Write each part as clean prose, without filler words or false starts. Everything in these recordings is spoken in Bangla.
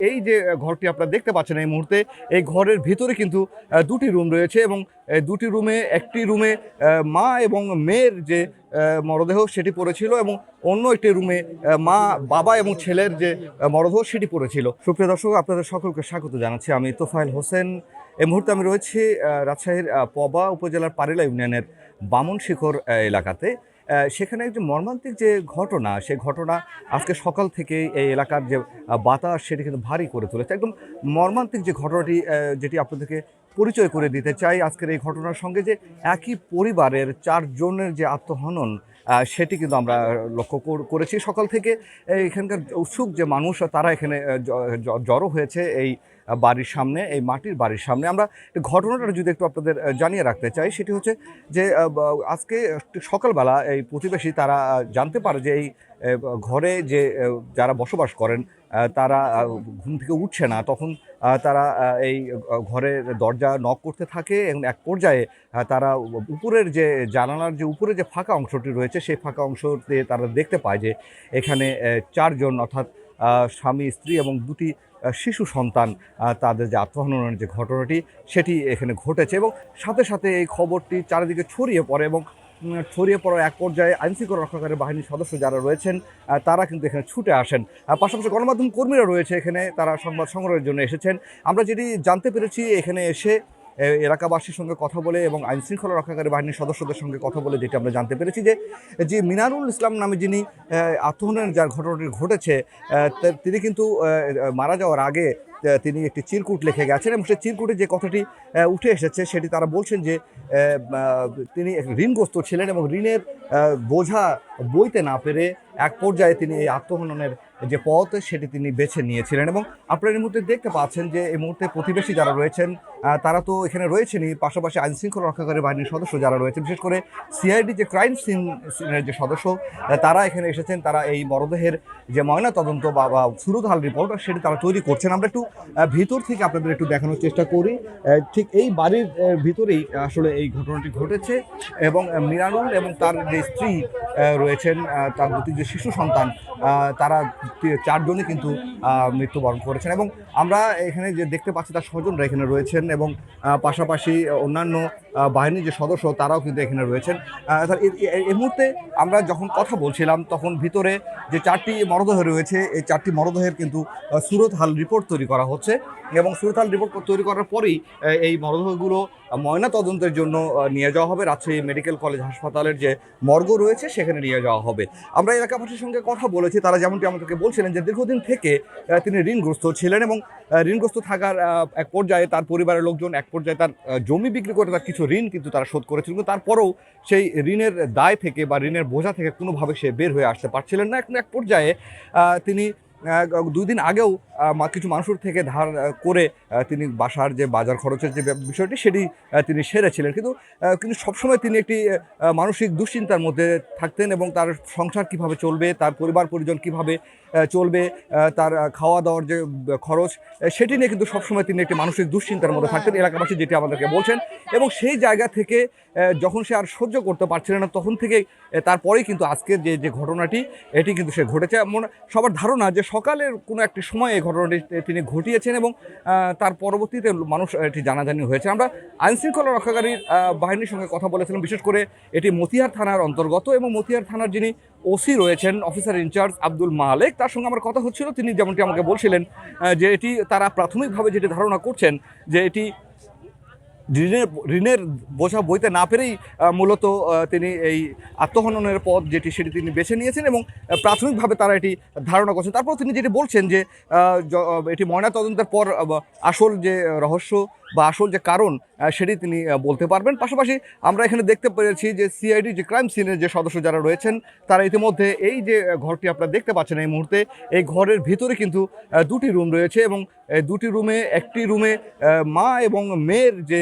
এই যে ঘরটি আপনারা দেখতে পাচ্ছেন এই মুহূর্তে, এই ঘরের ভিতরে কিন্তু দুটি রুম রয়েছে এবং দুটি রুমে একটি রুমে মা এবং মেয়ের যে মরদেহ সেটি পড়েছিল এবং অন্য একটি রুমে মা, বাবা এবং ছেলের যে মরদেহ সেটি পড়েছিল। সুপ্রিয় দর্শক, আপনাদের সকলকে স্বাগত জানাচ্ছি। আমি তোফায়েল হোসেন। এই মুহূর্তে আমি রয়েছি রাজশাহীর পবা উপজেলার পারিলা ইউনিয়নের বামনশিখর এলাকাতে। সেখানে যে মর্মান্তিক যে ঘটনা, সেই ঘটনা আজকে সকাল থেকে এই এলাকার যে বাতাস সেটি কিন্তু ভারী করে তুলেছে। একদম মর্মান্তিক যে ঘটনাটি, যেটি আপনাদেরকে পরিচয় করে দিতে চাই আজকের এই ঘটনার সঙ্গে, যে একই পরিবারের 4 জনের যে আত্মহনন সেটি কিন্তু আমরা লক্ষ্য করেছি সকাল থেকে। এখানকার উৎসুক যে মানুষ তারা এখানে জড়ো হয়েছে এই বাড়ির সামনে, এই মাটির বাড়ির সামনে। আমরা ঘটনাটা যদি একটু আপনাদের জানিয়ে রাখতে চাই, সেটি হচ্ছে যে আজকে সকালবেলা এই প্রতিবেশী তারা জানতে পারে যে এই ঘরে যে যারা বসবাস করেন তারা ঘুম থেকে উঠছে না। তখন তারা এই ঘরের দরজা নক করতে থাকে এবং এক পর্যায়ে তারা উপরের যে জানালার যে উপরে যে ফাঁকা অংশটি রয়েছে সেই ফাঁকা অংশতে তারা দেখতে পায় যে এখানে 4 জন, অর্থাৎ স্বামী, স্ত্রী এবং 2টি শিশু সন্তান, তাদের যে আত্মহননের যে ঘটনাটি সেটি এখানে ঘটেছে। এবং সাথে সাথে এই খবরটি চারিদিকে ছড়িয়ে পড়ে এবং ছড়িয়ে পড়ার এক পর্যায়ে আইনশৃঙ্খলা রক্ষাকারী বাহিনীর সদস্য যারা রয়েছেন তারা কিন্তু এখানে ছুটে আসেন। পাশাপাশি গণমাধ্যম কর্মীরা রয়েছে এখানে, তারা সংবাদ সংগ্রহের জন্য এসেছেন। আমরা যেটি জানতে পেরেছি, এখানে এসে এলাকাবাসীর সঙ্গে কথা বলে এবং আইনশৃঙ্খলা রক্ষাকারী বাহিনীর সদস্যদের সঙ্গে কথা বলে যেটি আমরা জানতে পেরেছি যে মিনারুল ইসলাম নামে যিনি আত্মহননের যার ঘটনাটি ঘটেছে, তিনি কিন্তু মারা যাওয়ার আগে তিনি একটি চিরকুট লিখে গেছেন এবং সেই চিরকুটে যে কথাটি উঠে এসেছে সেটি তারা বলছেন যে তিনি ঋণগ্রস্ত ছিলেন এবং ঋণের বোঝা বইতে না পেরে এক পর্যায়ে তিনি এই আত্মহননের যে পথ সেটি তিনি বেছে নিয়েছিলেন। এবং আপনারা এই মুহূর্তে দেখতে পাচ্ছেন যে এই মুহূর্তে প্রতিবেশী যারা রয়েছেন তারা তো এখানে রয়েছেনই, পাশাপাশি আইনশৃঙ্খলা রক্ষাকারী বাহিনীর সদস্য যারা রয়েছেন, বিশেষ করে সিআইডি যে ক্রাইম সিনের যে সদস্য তারা এখানে এসেছেন। তারা এই মরদেহের যে ময়না তদন্ত বা সুরতহাল রিপোর্ট সেটি তারা তৈরি করছেন। আমরা একটু ভিতর থেকে আপনাদের একটু দেখানোর চেষ্টা করি। ঠিক এই বাড়ির ভিতরেই আসলে এই ঘটনাটি ঘটেছে এবং মিনারুল এবং তার যে স্ত্রী রয়েছেন, তার 2টি যে শিশু সন্তান, তারা 4 জনই কিন্তু মৃত্যুবরণ করেছেন। এবং আমরা এখানে যে দেখতে পাচ্ছি তার স্বজনরা এখানে রয়েছেন এবং পাশাপাশি অন্যান্য বাহিনীর যে সদস্য তারাও কিন্তু এখানে রয়েছেন। এই মুহূর্তে আমরা যখন কথা বলছিলাম তখন ভিতরে যে 4টি মরদেহ রয়েছে, এই 4টি মরদেহের কিন্তু সুরতহাল রিপোর্ট তৈরি করা হচ্ছে এবং সুরতহাল রিপোর্ট তৈরি করার পরেই এই মরদেহগুলো ময়না তদন্তের জন্য নিয়ে যাওয়া হবে। রাজশাহী মেডিকেল কলেজ হাসপাতালের যে মর্গ রয়েছে সেখানে নিয়ে যাওয়া হবে। আমরা এলাকাবাসীর সঙ্গে কথা বলেছি, তারা যেমনটি আমাদেরকে বলছিলেন যে দীর্ঘদিন থেকে তিনি ঋণগ্রস্ত ছিলেন এবং ঋণগ্রস্ত থাকার এক পর্যায়ে তার পরিবারের লোকজন এক পর্যায়ে তার জমি বিক্রি করে তার কিছু ঋণ কিন্তু তারা শোধ করেছিল, কিন্তু তারপরেও সেই ঋণের দায় থেকে বা ঋণের বোঝা থেকে কোনোভাবে সে বের হয়ে আসতে পারছিলেন না। এক পর্যায়ে তিনি 2 দিন আগেও কিছু মানুষের থেকে ধার করে তিনি বাসার যে বাজার খরচের যে বিষয়টি সেটি তিনি সেরেছিলেন, কিন্তু সবসময় তিনি একটি মানসিক দুশ্চিন্তার মধ্যে থাকতেন এবং তার সংসার কিভাবে চলবে, তার পরিবার পরিজন কিভাবে চলবে, তার খাওয়া দাওয়ার যে খরচ সেটি নিয়ে কিন্তু সবসময় তিনি একটি মানসিক দুশ্চিন্তার মধ্যে থাকতেন, এলাকাবাসী যেটি আমাদেরকে বলছেন। এবং সেই জায়গা থেকে যখন সে আর সহ্য করতে পারছিলেন না তখন থেকে তারপরেই কিন্তু আজকের যে ঘটনাটি এটি কিন্তু সে ঘটেছে। সবার ধারণা যে সকালের কোনো একটি সময় এই ঘটনাটি তিনি ঘটিয়েছেন এবং তার পরবর্তীতে মানুষ এটি জানাজানি হয়েছে। আমরা আইনশৃঙ্খলা রক্ষাকারী বাহিনীর সঙ্গে কথা বলেছিলাম, বিশেষ করে এটি মতিহার থানার অন্তর্গত এবং মতিহার থানার যিনি ওসি রয়েছেন, অফিসার ইনচার্জ আব্দুল মালেক, তার সঙ্গে আমার কথা হচ্ছিল। তিনি যেমনটি আমাকে বলছিলেন যে এটি তারা প্রাথমিকভাবে যেটি ধারণা করছেন যে এটি ঋণের বোঝা বইতে না পেরেই মূলত তিনি এই আত্মহননের পথ যেটি সেটি তিনি বেছে নিয়েছেন এবং প্রাথমিকভাবে তারা এটি ধারণা করছেন। তারপর তিনি যেটি বলছেন যে এটি ময়নাতদন্তের পর আসল যে রহস্য বা আসল যে কারণ সেটি তিনি বলতে পারবেন। পাশাপাশি আমরা এখানে দেখতে পেরেছি যে সিআইডি যে ক্রাইম সিনের যে সদস্য যারা রয়েছেন তারা ইতিমধ্যে এই যে ঘরটি আপনারা দেখতে পাচ্ছেন এই মুহূর্তে, এই ঘরের ভিতরে কিন্তু 2টি রুম রয়েছে এবং 2টি রুমে একটি রুমে মা এবং মেয়ের যে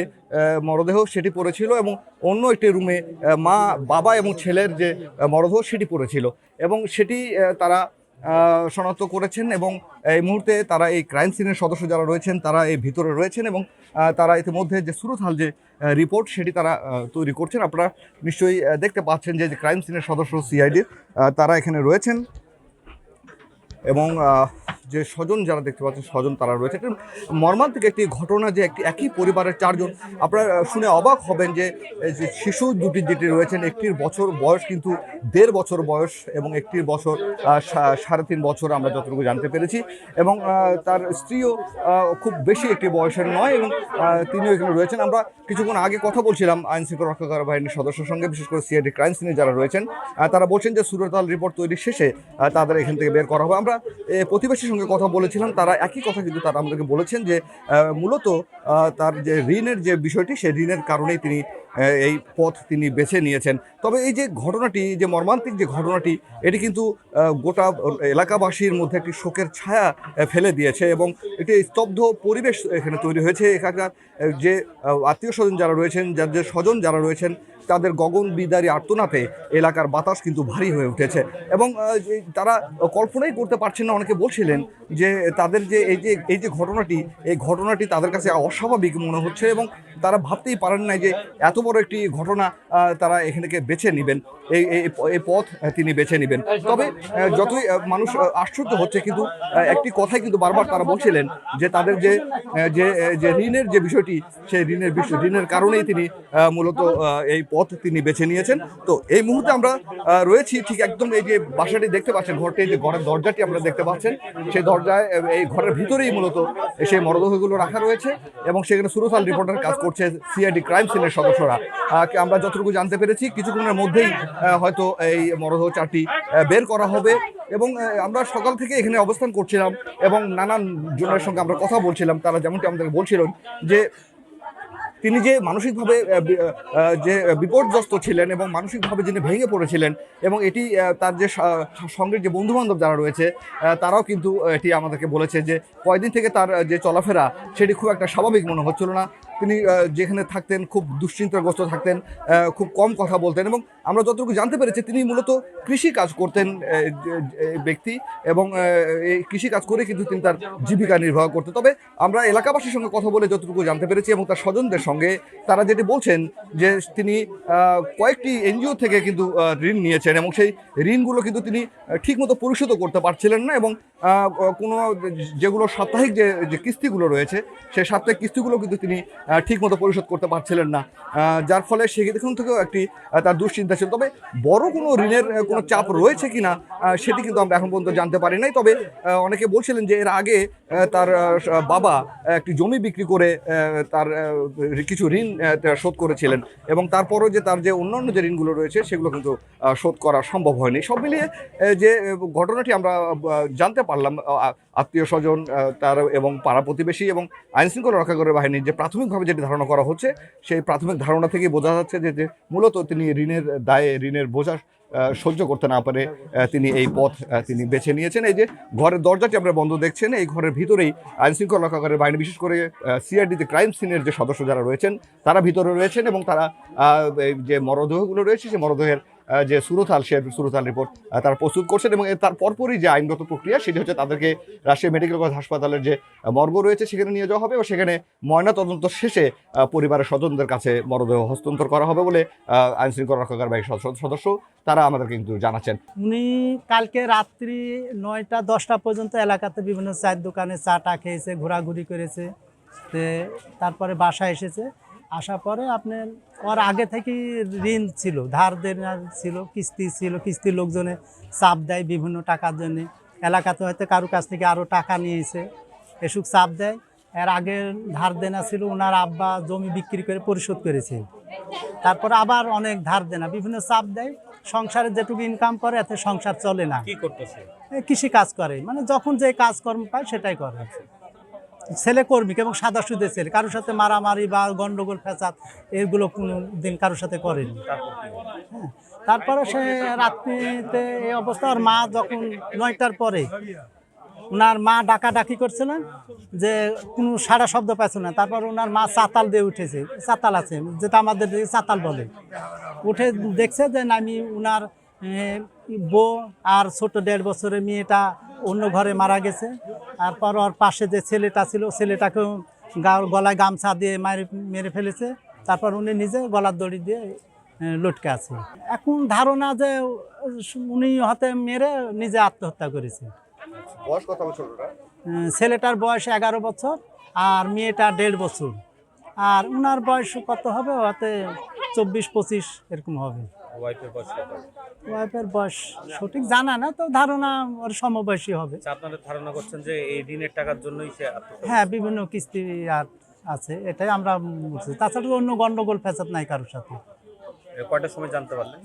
মরদেহ সেটি পড়েছিল এবং অন্য একটি রুমে মা, বাবা এবং ছেলের যে মরদেহ সেটি পড়েছিল এবং সেটি তারা শনাক্ত করেছেন। এবং এই মুহূর্তে তারা এই ক্রাইম সিনের সদস্য যারা রয়েছেন তারা এই ভিতরে রয়েছেন এবং তারা ইতিমধ্যে যে সুরতহাল যে রিপোর্ট সেটি তারা তৈরি করছেন। আপনারা নিশ্চয়ই দেখতে পাচ্ছেন যে ক্রাইম সিনের সদস্য সিআইডির তারা এখানে রয়েছেন এবং যে স্বজন যারা দেখতে পাচ্ছেন, স্বজন তারা রয়েছে। একটা মর্মান্তিক একটি ঘটনা যে একই পরিবারের 4 জন। আপনারা শুনে অবাক হবেন যে শিশু দুটি যেটি রয়েছেন, একটির বছর বয়স কিন্তু 1.5 বছর বয়স এবং একটির বছর 3.5 বছর আমরা যতটুকু জানতে পেরেছি। এবং তার স্ত্রীও খুব বেশি একটি বয়সের নয় এবং তিনিও এখানে রয়েছেন। আমরা কিছুক্ষণ আগে কথা বলছিলাম আইন শৃঙ্খলা রক্ষাকারী বাহিনীর সদস্যের সঙ্গে, বিশেষ করে সিআইডি ক্রাইম সিনে যারা রয়েছেন, তারা বলছেন যে সুরতাল রিপোর্ট তৈরি শেষে তাদের এখান থেকে বের করা হবে। আমরা প্রতিবেশীর সঙ্গে কথা বলেছিলাম, তারা একই কথা কিন্তু তারা আমাদেরকে বলেছেন যে মূলত তার যে ঋণের যে বিষয়টি, সেই ঋণের কারণেই তিনি এই পথ তিনি বেছে নিয়েছেন। তবে এই যে ঘটনাটি, যে মর্মান্তিক যে ঘটনাটি, এটি কিন্তু গোটা এলাকাবাসীর মধ্যে একটি শোকের ছায়া ফেলে দিয়েছে এবং এটি স্তব্ধ পরিবেশ এখানে তৈরি হয়েছে। এখানকার যে আত্মীয় স্বজন যারা রয়েছেন, যাদের স্বজন যারা রয়েছেন, তাদের গগন বিদারী আর্তনাতে এলাকার বাতাস কিন্তু ভারী হয়ে উঠেছে এবং তারা কল্পনাই করতে পারছেন না। অনেকে বলছিলেন যে তাদের যে এই যে ঘটনাটি, এই ঘটনাটি তাদের কাছে অস্বাভাবিক মনে হচ্ছে এবং তারা ভাবতেই পারেন না যে এত বড় একটি ঘটনা তারা এখান থেকে বেছে নেবেন, এই পথ তিনি বেছে নেবেন। তবে যতই মানুষ আশ্চর্য হচ্ছে, কিন্তু একটি কথাই কিন্তু বারবার তারা বলছিলেন যে তাদের যে ঋণের যে বিষয়টি, সেই ঋণের কারণেই তিনি মূলত এই পথ তিনি বেছে নিয়েছেন। তো এই মুহূর্তে আমরা রয়েছি ঠিক একদম এই যে বাসাটি দেখতে পাচ্ছেন, ঘরটি, যে ঘরের দরজাটি আপনারা দেখতে পাচ্ছেন, সেই দরজায় এই ঘরের ভিতরেই মূলত সেই মরদেহগুলো রাখা রয়েছে এবং সেখানে সুরতাল রিপোর্টার কাজ করছে সিআইডি ক্রাইম সিনের সদস্যরা। আমরা যতটুকু জানতে পেরেছি কিছুক্ষণের মধ্যেই হয়তো এই মরদেহ 4টি বের করা হবে এবং আমরা সকাল থেকে এখানে অবস্থান করছিলাম এবং নানান জনের সঙ্গে আমরা কথা বলছিলাম। তারা যেমনটি আমাদের বলছিলেন যে তিনি যে মানসিকভাবে যে বিপর্যস্ত ছিলেন এবং মানসিকভাবে যিনি ভেঙে পড়েছিলেন, এবং এটি তার যে সঙ্গের যে বন্ধুবান্ধব যারা রয়েছে তারাও কিন্তু এটি আমাদেরকে বলেছে যে কয়েকদিন থেকে তার যে চলাফেরা সেটি খুব একটা স্বাভাবিক মনে হচ্ছিল না। তিনি যেখানে থাকতেন খুব দুশ্চিন্তাগ্রস্ত থাকতেন, খুব কম কথা বলতেন এবং আমরা যতটুকু জানতে পেরেছি তিনি মূলত কৃষি কাজ করতেন ব্যক্তি এবং এই কৃষি কাজ করে কিন্তু তিনি তার জীবিকা নির্বাহ করতেন। তবে আমরা এলাকাবাসীর সঙ্গে কথা বলে যতটুকু জানতে পেরেছি এবং তার স্বজনদের সঙ্গে, তারা যেটি বলছেন যে তিনি কয়েকটি এনজিও থেকে কিন্তু ঋণ নিয়েছেন এবং সেই ঋণগুলো কিন্তু তিনি ঠিকমতো পরিশোধ করতে পারছিলেন না এবং কোনো যেগুলো সাপ্তাহিক যে কিস্তিগুলো রয়েছে, সেই সাপ্তাহিক কিস্তিগুলো কিন্তু তিনি ঠিকমতো পরিশোধ করতে পারছিলেন না, যার ফলে সেখান থেকেও একটি তার দুশ্চিন্তা ছিল। তবে বড় কোনো ঋণের কোনো চাপ রয়েছে কিনা সেটি কিন্তু আমরা এখন পর্যন্ত জানতে পারি নাই। তবে অনেকে বলছিলেন যে এর আগে তার বাবা একটি জমি বিক্রি করে তার কিছু ঋণ শোধ করেছিলেন এবং তারপরও যে তার যে অন্যান্য যে ঋণগুলো রয়েছে সেগুলো কিন্তু শোধ করা সম্ভব হয়নি। সব মিলিয়ে যে ঘটনাটি আমরা জানতে পারলাম, আত্মীয় স্বজন তার এবং পাড়া প্রতিবেশী এবং আইনশৃঙ্খলা রক্ষাকারী বাহিনীর যে প্রাথমিকভাবে যেটি ধারণা করা হচ্ছে, সেই প্রাথমিক ধারণা থেকেই বোঝা যাচ্ছে যে মূলত তিনি ঋণের দায়ে, ঋণের বোঝা সহ্য করতে না পারে তিনি এই পথ তিনি বেছে নিয়েছেন। এই যে ঘরের দরজাটি আমরা বন্ধ দেখছেন, এই ঘরের ভিতরেই আইনশৃঙ্খলা রক্ষাকারী বাহিনী, বিশেষ করে সিআরডিতে ক্রাইম সিনের যে সদস্য যারা রয়েছেন তারা ভিতরে রয়েছেন এবং তারা যে মরদেহগুলো রয়েছে সেই মরদেহের যে সুরতাল রিপোর্ট তারা প্রস্তুত করছেন এবং তার পরপরই যে আইনগত প্রক্রিয়া সেটি হচ্ছে তাদেরকে রাজশাহী মেডিকেল কলেজ হাসপাতালের যে মর্গ রয়েছে সেখানে নিয়ে যাওয়া হবে এবং সেখানে ময়নাতদন্ত শেষে পরিবারের স্বজনদের কাছে মরদেহ হস্তান্তর করা হবে বলে আইনশৃঙ্খলা রক্ষাকারী বাহিনীর সদস্য তারা আমাদেরকে কিন্তু জানাচ্ছেন। উনি কালকে রাত্রি 9টা-10টা পর্যন্ত এলাকাতে বিভিন্ন চায়ের দোকানে চা খেয়েছে, ঘোরাঘুরি করেছে, তারপরে বাসায় এসেছে। আসার পরে আপনার ওর আগে থেকে ঋণ ছিল, ধার দেনা ছিল, কিস্তি ছিল, কিস্তির লোকজনে চাপ দেয় বিভিন্ন টাকার জন্যে। এলাকাতে হয়তো কারো কাছ থেকে আরও টাকা নিয়েছে, এসব চাপ দেয়। এর আগে ধার দেনা ছিল, ওনার আব্বা জমি বিক্রি করে পরিশোধ করেছে। তারপরে আবার অনেক ধার দেনা, বিভিন্ন চাপ দেয়। সংসারে যেটুকু ইনকাম করে এতে সংসার চলে না। কি করতেছে? কৃষি কাজ করে, মানে যখন যে কাজকর্ম পায় সেটাই করে। ছেলে কর্মিক এবং সাদা সুদের ছেলে, কারোর সাথে মারামারি বা গন্ডগোল ফেসাদ এগুলো কোনো দিন কারোর সাথে করেনি। হ্যাঁ, তারপরে সে রাত্রিতে এই অবস্থা। আর মা যখন 9টার পরে ওনার মা ডাকাডাকি করছিলেন যে কোনো সারা শব্দ পাচ্ছে না। তারপর ওনার মা চাতাল দিয়ে উঠেছে, চাতাল আছে যেটা আমাদের চাতাল বলে, উঠে দেখছে যে নামি ওনার বউ আর ছোট 1.5 বছরের মেয়েটা অন্য ঘরে মারা গেছে। তারপর ওর পাশে যে ছেলেটা ছিল সেলেটাকেও গলায় গামছা দিয়ে মেরে ফেলেছে। তারপর উনি নিজে গলার দড়ি দিয়ে লটকে আছে। এখন ধারণা যে উনি হয়তো মেরে নিজে আত্মহত্যা করেছে। বয়স কত হবে ছোটটা? ছেলেটার বয়স 11 বছর আর মেয়েটা 1.5 বছর। আর উনার বয়স কত হবে, ওতে 24-25 এরকম হবে। ওয়াইফের বয়স কত? ওয়াইফের বয়স সঠিক জানা না, তো ধারণা ওর সমবয়সী হবে। আচ্ছা, আপনারা ধারণা করছেন যে এই ঋণের টাকার জন্যই সে আত্মহত্যা হ্যাঁ, বিভিন্ন কিস্তি আর আছে, এটাই আমরা বলছি। তাছাড়া অন্য গন্ডগোল ফ্যাসাদ নাই কারোর সাথে। করে? কয়টার সময় জানতে পারলেন?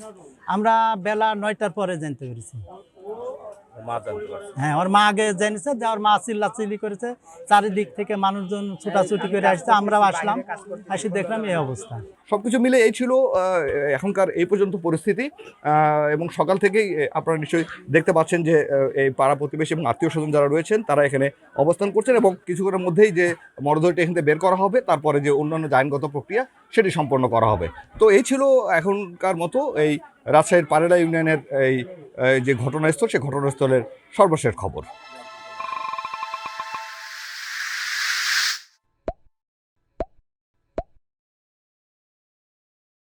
আমরা বেলা 9টার পরে জানতে পেরেছি। মা জানতে পারছে। হ্যাঁ, ওর মা আগে জেনেছে, যে ওর মা চিল্লাচিল্লি করেছে, চারিদিক থেকে মানুষজন ছুটাছুটি করে আসছে, আমরাও আসলাম, আসি দেখলাম এই অবস্থা। সবকিছু মিলে এই ছিল এখনকার এই পর্যন্ত পরিস্থিতি। এবং সকাল থেকেই আপনারা নিশ্চয়ই দেখতে পাচ্ছেন যে এই পাড়া প্রতিবেশী এবং আত্মীয় স্বজন যারা রয়েছেন তারা এখানে অবস্থান করছেন, এবং কিছুক্ষণের মধ্যেই যে মরদেহটি এখান থেকে বের করা হবে, তারপরে যে অন্যান্য যে আইনগত প্রক্রিয়া সেটি সম্পন্ন করা হবে। তো এই ছিল এখনকার মতো এই রাজশাহীর পারেলা ইউনিয়নের এই যে ঘটনাস্থল, সেই ঘটনাস্থলের সর্বশেষ খবর।